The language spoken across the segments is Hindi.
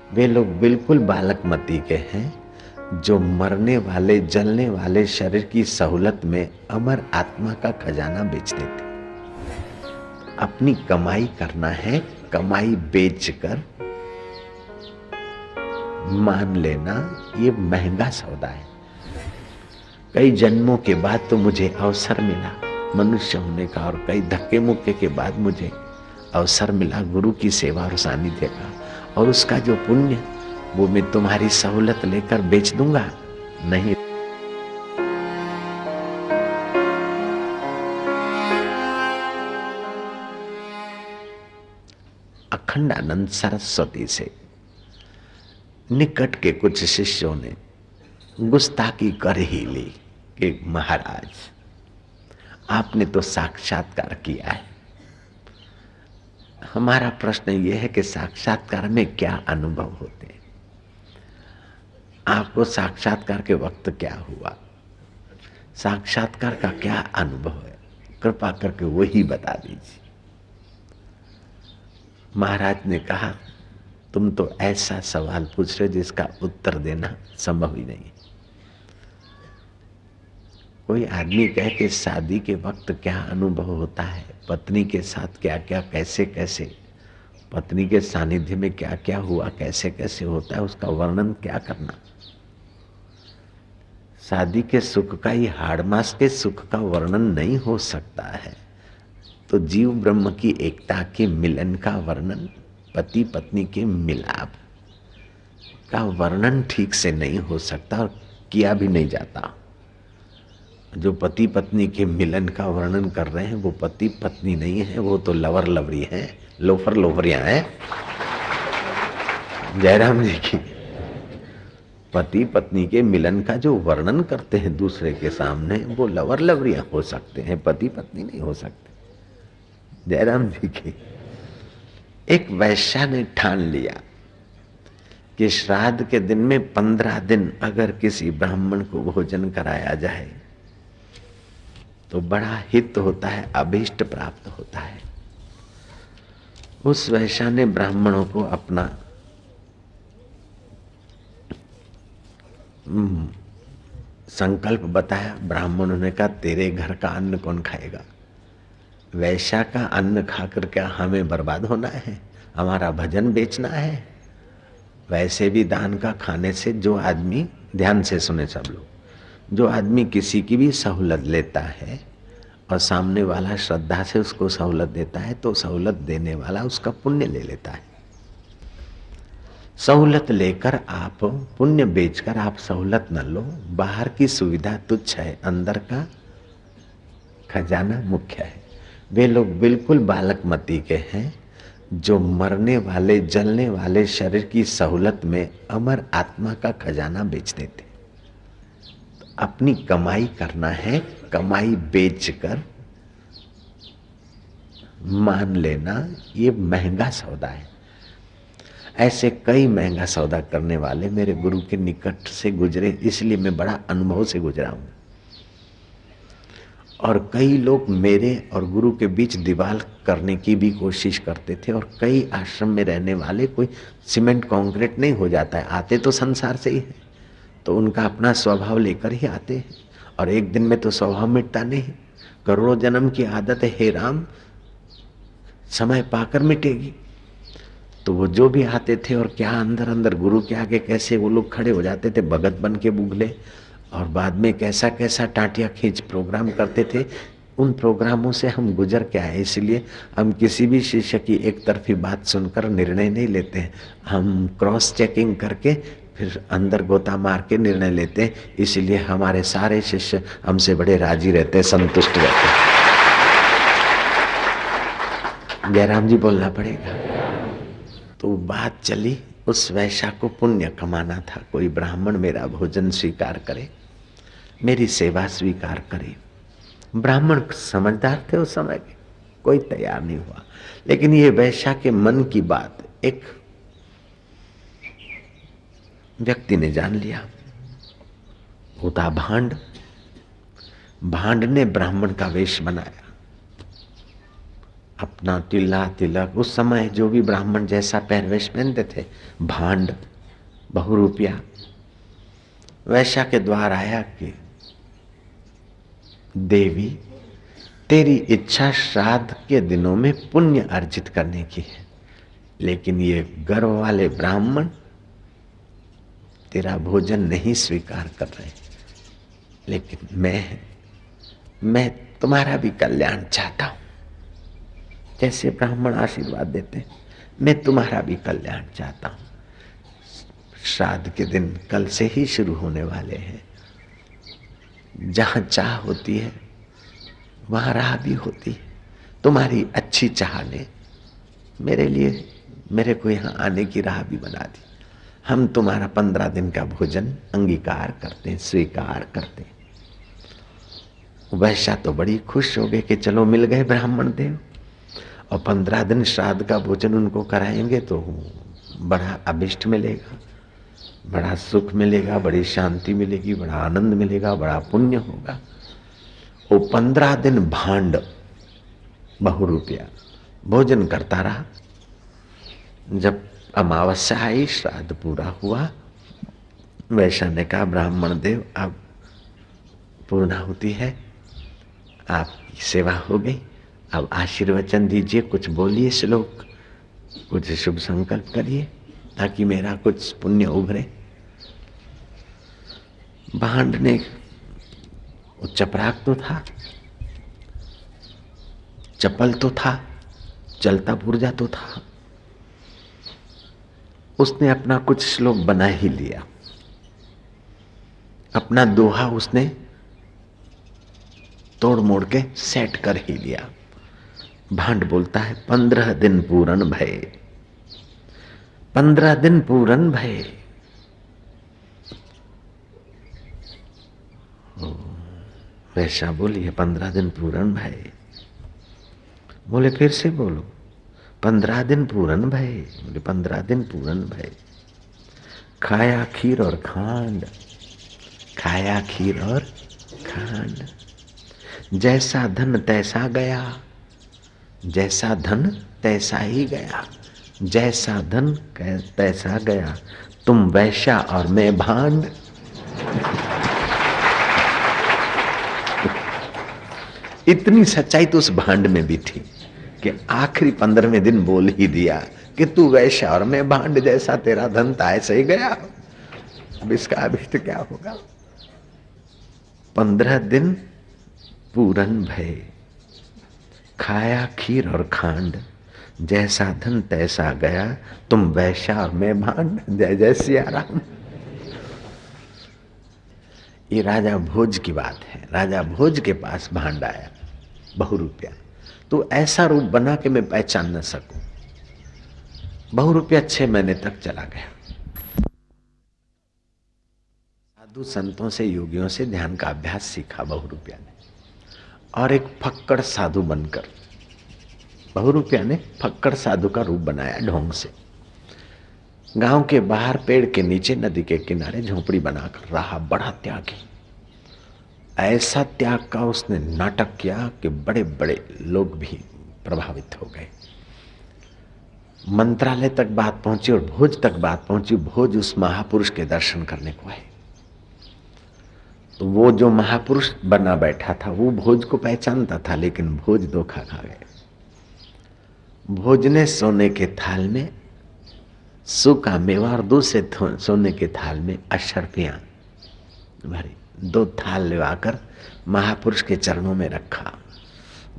वे लोग बिल्कुल बालकमती के हैं जो मरने वाले जलने वाले शरीर की सहूलत में अमर आत्मा का खजाना बेच देते। अपनी कमाई करना है, कमाई बेचकर मान लेना ये महंगा सौदा है। कई जन्मों के बाद तो मुझे अवसर मिला मनुष्य होने का, और कई धक्के मुक्के के बाद मुझे अवसर मिला गुरु की सेवा और सानिध्य का, और उसका जो पुण्य वो मैं तुम्हारी सहूलत लेकर बेच दूंगा नहीं। अखंडानंद सरस्वती से निकट के कुछ शिष्यों ने गुस्ताखी कर ही ली कि महाराज आपने तो साक्षात्कार किया है, हमारा प्रश्न यह है कि साक्षात्कार में क्या अनुभव होते हैं? आपको साक्षात्कार के वक्त क्या हुआ, साक्षात्कार का क्या अनुभव है, कृपा करके वही बता दीजिए। महाराज ने कहा तुम तो ऐसा सवाल पूछ रहे जिसका उत्तर देना संभव ही नहीं। कोई आदमी कहे कि शादी के वक्त क्या अनुभव होता है, पत्नी के साथ क्या क्या कैसे कैसे, पत्नी के सानिध्य में क्या क्या हुआ कैसे कैसे होता है, उसका वर्णन क्या करना। शादी के सुख का, ही हाड़ मास के सुख का वर्णन नहीं हो सकता है, तो जीव ब्रह्म की एकता के मिलन का वर्णन, पति पत्नी के मिलाप का वर्णन ठीक से नहीं हो सकता और किया भी नहीं जाता। जो पति पत्नी के मिलन का वर्णन कर रहे हैं वो पति पत्नी नहीं है, वो तो लवर लवरी है, लोफर लोफरियां हैं। जयराम जी की पति पत्नी के मिलन का जो वर्णन करते हैं दूसरे के सामने, वो लवर लवरियां हो सकते हैं, पति पत्नी नहीं हो सकते। जयराम जी की एक वैश्या ने ठान लिया कि श्राद्ध के दिन में 15 दिन अगर किसी ब्राह्मण को भोजन कराया जाए तो बड़ा हित होता है, अभीष्ट प्राप्त होता है। उस वैश्या ने ब्राह्मणों को अपना संकल्प बताया। ब्राह्मणों ने कहा तेरे घर का अन्न कौन खाएगा? वैश्या का अन्न खाकर क्या हमें बर्बाद होना है, हमारा भजन बेचना है? वैसे भी दान का खाने से जो आदमी, ध्यान से सुने सब लोग, जो आदमी किसी की भी सहूलत लेता है और सामने वाला श्रद्धा से उसको सहूलत देता है तो सहूलत देने वाला उसका पुण्य ले लेता है। सहूलत लेकर आप पुण्य बेचकर आप सहूलत न लो। बाहर की सुविधा तुच्छ है, अंदर का खजाना मुख्य है। वे लोग बिल्कुल बालकमती के हैं जो मरने वाले जलने वाले शरीर की सहूलत में अमर आत्मा का खजाना बेच देते। अपनी कमाई करना है, कमाई बेचकर मान लेना ये महंगा सौदा है। ऐसे कई महंगा सौदा करने वाले मेरे गुरु के निकट से गुजरे, इसलिए मैं बड़ा अनुभव से गुजरा हूं। और कई लोग मेरे और गुरु के बीच दीवार करने की भी कोशिश करते थे, और कई आश्रम में रहने वाले कोई सीमेंट कंक्रीट नहीं हो जाता है, आते तो संसार से ही है, तो उनका अपना स्वभाव लेकर ही आते हैं, और एक दिन में तो स्वभाव मिटता नहीं। करोड़ों जन्म की आदत है, हे राम समय पाकर मिटेगी। तो वो जो भी आते थे और क्या अंदर अंदर गुरु के आगे कैसे वो लोग खड़े हो जाते थे भगत बन के बुगले, और बाद में कैसा कैसा टाटिया खींच प्रोग्राम करते थे। उन प्रोग्रामों से हम गुजर के आए, इसलिए हम किसी भी शिष्य की एक तरफी बात सुनकर निर्णय नहीं लेते हैं, हम क्रॉस चेकिंग करके फिर अंदर गोता मार के निर्णय लेते हैं। इसलिए हमारे सारे शिष्य हमसे बड़े राजी रहते, संतुष्ट रहते। जयराम जी बोलना पड़ेगा। तो बात चली, उस वैश्या को पुण्य कमाना था, कोई ब्राह्मण मेरा भोजन स्वीकार करे, मेरी सेवा स्वीकार करे। ब्राह्मण समझदार थे उस समय के, कोई तैयार नहीं हुआ। लेकिन ये वैश्या के मन की बात एक व्यक्ति ने जान लिया। होता भांड, भांड ने ब्राह्मण का वेश बनाया। अपना टिल्ला तिलक, उस समय जो भी ब्राह्मण जैसा पहरवेश पहनते थे, भांड, बहुरूपिया, वैश्या के द्वार आया कि देवी तेरी इच्छा श्राद्ध के दिनों में पुण्य अर्जित करने की है, लेकिन ये गर्व वाले ब्राह्मण तेरा भोजन नहीं स्वीकार कर रहे, लेकिन मैं तुम्हारा भी कल्याण चाहता हूं। जैसे ब्राह्मण आशीर्वाद देते हैं, मैं तुम्हारा भी कल्याण चाहता हूं। श्राद्ध के दिन कल से ही शुरू होने वाले हैं। जहां चाह होती है वहां राह भी होती है। तुम्हारी अच्छी चाह ने मेरे लिए, मेरे को यहाँ आने की राह भी बना दी। हम तुम्हारा 15 दिन का भोजन अंगीकार करते हैं, स्वीकार करते हैं। वैश्या तो बड़ी खुश हो गए कि चलो मिल गए ब्राह्मण देव, और 15 दिन श्राद्ध का भोजन उनको कराएंगे तो बड़ा अभिष्ट मिलेगा, बड़ा सुख मिलेगा, बड़ी शांति मिलेगी, बड़ा आनंद मिलेगा, बड़ा पुण्य होगा। वो 15 दिन भांड, बहुरूपिया भोजन करता रहा। जब अमावस्या आई, श्राद्ध पूरा हुआ, वैश्या ने कहा ब्राह्मण देव अब पूर्णाहुति है, आपकी सेवा हो गई, अब आशीर्वचन दीजिए, कुछ बोलिए श्लोक, कुछ शुभ संकल्प करिए ताकि मेरा कुछ पुण्य उभरे। भांड ने, वो चपराक तो था, चपल तो था, चलता पुर्जा तो था, उसने अपना कुछ श्लोक बना ही लिया, अपना दोहा उसने तोड़ मोड़ के सेट कर ही लिया। भांड बोलता है 15 दिन पूरन भय, 15 दिन पूरन भय। वैसा बोलिए 15 दिन पूरन भय। बोले फिर से बोलो, 15 दिन पूरन भय। बोले 15 दिन पूरन भय। खाया खीर और खांड, खाया खीर और खांड। जैसा धन तैसा गया, जैसा धन तैसा ही गया, जैसा धन तैसा गया, तुम वैश्या और मैं भांड। इतनी सच्चाई तो उस भांड में भी थी कि आखिरी 15वें दिन बोल ही दिया कि तू वैश्या और मैं भांड, जैसा तेरा धन था ऐसे ही गया, अब इसका अभिष्ट क्या होगा। 15 दिन पूरन भय, खाया खीर और खांड, जैसा धन तैसा गया, तुम वैश्या और मैं भांड। जय जय सिया राम। ये राजा भोज की बात है। राजा भोज के पास भांड आया, बहुरूपिया, तो ऐसा रूप बना कि मैं पहचान न सकूं। बहुरूपिया 6 महीने तक चला गया। साधु संतों से, योगियों से ध्यान का अभ्यास सीखा बहुरूपिया ने, और एक फक्कड़ साधु बनकर बहुरूपिया ने फक्कड़ साधु का रूप बनाया ढोंग से। गांव के बाहर पेड़ के नीचे नदी के किनारे झोपड़ी बनाकर रहा, बड़ा त्यागी। ऐसा त्याग का उसने नाटक किया कि बड़े बड़े लोग भी प्रभावित हो गए। मंत्रालय तक बात पहुंची और भोज तक बात पहुंची। भोज उस महापुरुष के दर्शन करने को आए, तो वो जो महापुरुष बना बैठा था वो भोज को पहचानता था, लेकिन भोज धोखा खा गए। भोज ने सोने के थाल में सूखा मेवा और दूसरे सोने के थाल में अशर्फियां भरी, 2 थाल लेवाकर महापुरुष के चरणों में रखा।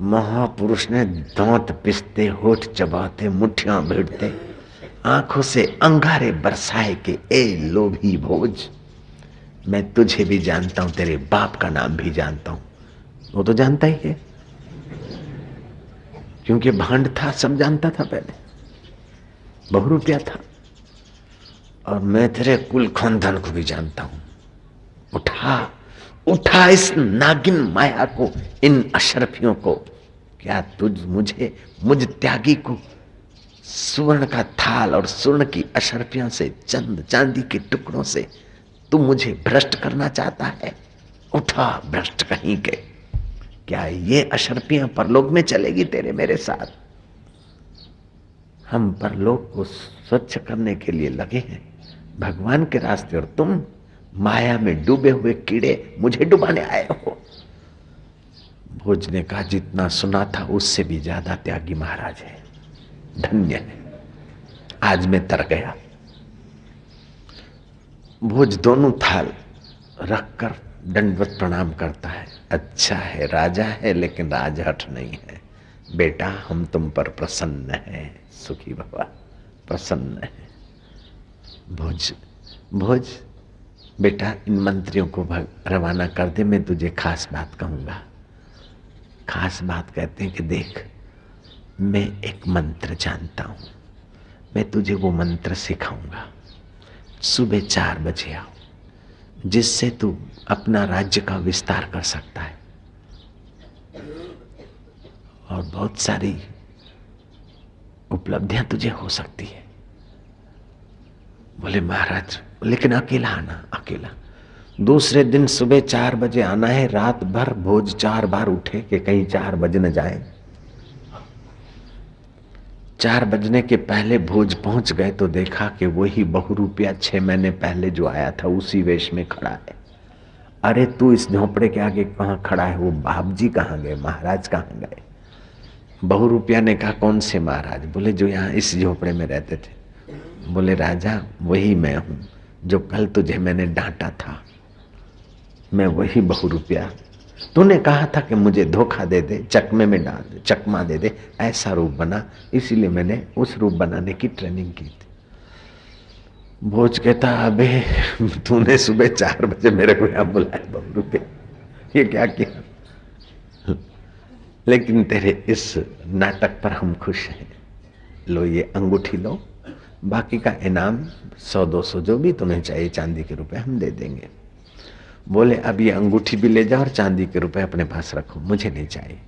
महापुरुष ने दांत पिसते, होठ चबाते, मुट्ठियां भिड़ते, आंखों से अंगारे बरसाए कि ए लोभी भोज, मैं तुझे भी जानता हूं, तेरे बाप का नाम भी जानता हूं। वो तो जानता ही है, क्योंकि भांड था, सब जानता था पहले, बहुरूपिया था, और मैं तेरे कुल खानदान को भी जानता हूं। उठा उठा इस नागिन माया को, इन अशरफियों को। क्या मुझ त्यागी को स्वर्ण का थाल और स्वर्ण की अशरफियों से, चंद चांदी के टुकड़ों से तू मुझे भ्रष्ट करना चाहता है? उठा भ्रष्ट कहीं के। क्या ये अशरफियां परलोक में चलेगी तेरे मेरे साथ? हम परलोक को स्वच्छ करने के लिए लगे हैं, भगवान के रास्ते, और तुम माया में डूबे हुए कीड़े मुझे डुबाने आए हो। भोज ने कहा जितना सुना था उससे भी ज्यादा त्यागी महाराज है, धन्य है, आज मैं तर गया। भोज दोनों थाल रखकर दंडवत प्रणाम करता है। अच्छा है, राजा है लेकिन राजहठ नहीं है। बेटा हम तुम पर प्रसन्न हैं, सुखी भवा, प्रसन्न है। भोज बेटा इन मंत्रियों को रवाना कर दे, मैं तुझे खास बात कहूंगा। खास बात कहते हैं कि देख, मैं एक मंत्र जानता हूं, मैं तुझे वो मंत्र सिखाऊंगा। सुबह 4 बजे आओ, जिससे तू अपना राज्य का विस्तार कर सकता है और बहुत सारी उपलब्धियां तुझे हो सकती है। बोले महाराज लेकिन अकेला आना, अकेला। दूसरे दिन सुबह 4 बजे आना है, रात भर भोज 4 बार उठे कि कहीं 4 बज न जाए। 4 बजने के पहले भोज पहुंच गए तो देखा कि वही बहुरूपिया 6 महीने पहले जो आया था उसी वेश में खड़ा है। अरे तू इस झोंपड़े के आगे कहाँ खड़ा है? वो बाप जी कहाँ गए, महाराज कहाँ गए? बहुरूपिया ने कहा कौन से महाराज? बोले जो यहाँ इस झोंपड़े में रहते थे। बोले राजा वही मैं हूँ जो कल तुझे मैंने डांटा था, मैं वही बहुरूपिया। तूने कहा था कि मुझे धोखा दे दे, चकमे में डाल दे, चकमा दे दे, ऐसा रूप बना, इसीलिए मैंने उस रूप बनाने की ट्रेनिंग की थी। भोज कहता अबे तूने सुबह 4 बजे मेरे को यहाँ बुलाया बहुरूपिया, ये क्या किया? लेकिन तेरे इस नाटक पर हम खुश हैं। लो ये अंगूठी लो, बाकी का इनाम 100-200 जो भी तुम्हें चाहिए चांदी के रुपए हम दे देंगे। बोले अब ये अंगूठी भी ले जाओ और चांदी के रुपए अपने पास रखो, मुझे नहीं चाहिए।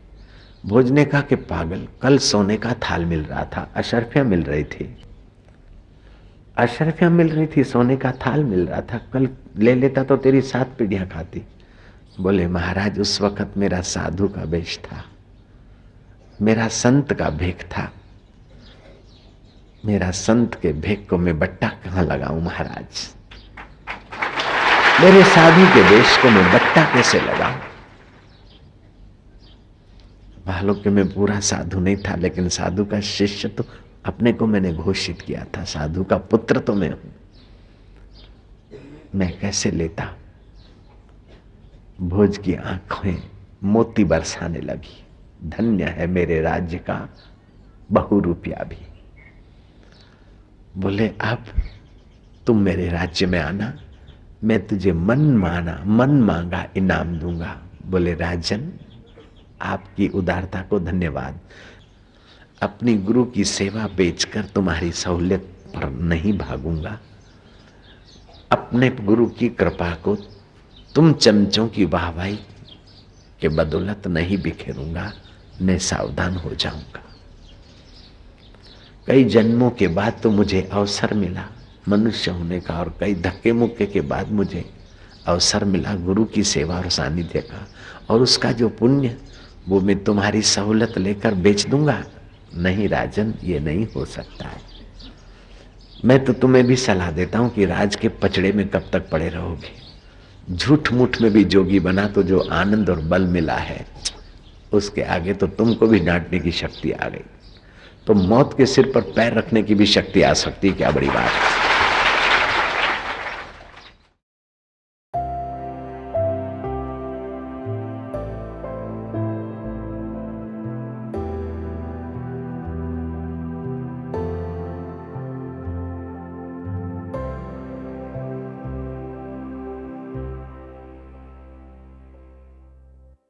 भोज ने कहा कि पागल, कल सोने का थाल मिल रहा था, अशर्फियां मिल रही थी, अशर्फियां मिल रही थी, सोने का थाल मिल रहा था, कल ले लेता तो तेरी 7 पीढ़ियां खाती। बोले महाराज उस वक्त मेरा साधु का वेश था, मेरा संत का भेख था, मेरा संत के भेख को मैं बट्टा कहाँ लगाऊं महाराज? मेरे साधु के वेश को मैं बट्टा कैसे लगाऊं? भालो कि मैं पूरा साधु नहीं था, लेकिन साधु का शिष्य तो अपने को मैंने घोषित किया था, साधु का पुत्र तो मैं हूं, मैं कैसे लेता? भोज की आंखें मोती बरसाने लगी। धन्य है मेरे राज्य का बहुरूपिया भी। बोले अब तुम मेरे राज्य में आना, मैं तुझे मन मांगा इनाम दूंगा। बोले राजन आपकी उदारता को धन्यवाद, अपनी गुरु की सेवा बेचकर तुम्हारी सहूलियत पर नहीं भागूंगा, अपने गुरु की कृपा को तुम चमचों की वाहवाही के बदौलत नहीं बिखेरूंगा, मैं सावधान हो जाऊंगा। कई जन्मों के बाद तो मुझे अवसर मिला मनुष्य होने का, और कई धक्के मुक्के के बाद मुझे अवसर मिला गुरु की सेवा और सानिध्य का, और उसका जो पुण्य वो मैं तुम्हारी सहूलत लेकर बेच दूंगा। नहीं राजन, ये नहीं हो सकता है। मैं तो तुम्हें भी सलाह देता हूं कि राज के पचड़े में कब तक पड़े रहोगे? झूठ मूठ में भी जोगी बना तो जो आनंद और बल मिला है उसके आगे तो तुमको भी डांटने की शक्ति आ गई, तो मौत के सिर पर पैर रखने की भी शक्ति आ सकती है। क्या बड़ी बात है।